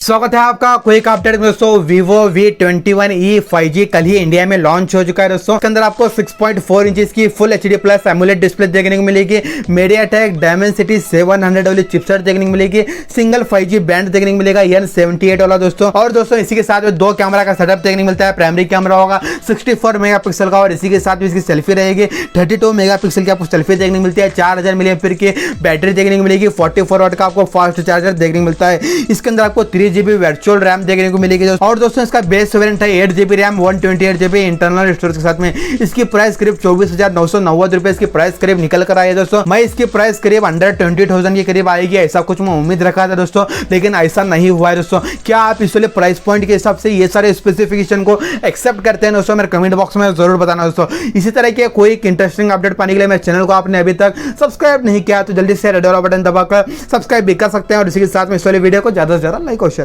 स्वागत है आपका क्विक अपडेट में दोस्तों। Vivo V21e 5G कल ही इंडिया में लॉन्च हो चुका है दोस्तों। इसके अंदर आपको 6.4 इंचेस की full HD plus AMOLED display देखने को मिलेगी। MediaTek Dimensity 700W चिपसेट देखने को मिलेगी। सिंगल 5G बैंड देखने को मिलेगा N78 वाला दोस्तों। और दोस्तों इसी के साथ में दो कैमरा का सेटअप देखने को मिलता है। प्राइमरी कैमरा होगा 64 मेगापिक्सल का और इसी के साथ में इसकी सेल्फी रहेगी 32 मेगापिक्सल की आपको सेल्फी देखने को मिलती है। 4000 mAh की बैटरी देखने को मिलेगी। 44 वाट का आपको फास्ट चार्जर देखने को मिलता है। इसके अंदर आपको 3GB वर्चुअल रैम देखने को मिलेगी और दोस्तों इसका बेस वेरिएंट है 8GB RAM 128GB internal storage के साथ में। इसकी प्राइस करीब 24,990 रुपए इसकी प्राइस करीब निकल कर आई है दोस्तों। मैं इसकी प्राइस करीब अंडर 20,000 के करीब आएगी ऐसा कुछ मैं उम्मीद रखा था दोस्तों, लेकिन ऐसा नहीं हुआ है दोस्तों। क्या आप इस वाले प्राइस पॉइंट के हिसाब से ये सारे स्पेसिफिकेशन को एक्सेप्ट करते हैं दोस्तों? मेरे कमेंट बॉक्स में जरूर बताना दोस्तों। इसी तरह के कोई इंटरेस्टिंग अपडेट पाने के लिए मेरे चैनल को आपने अभी तक सब्सक्राइब नहीं किया तो जल्दी से रेड वाला बटन दबाकर सब्सक्राइब भी कर सकते हैं और इसी के साथ में इस वाले वीडियो को ज्यादा से ज्यादा लाइक और शेयर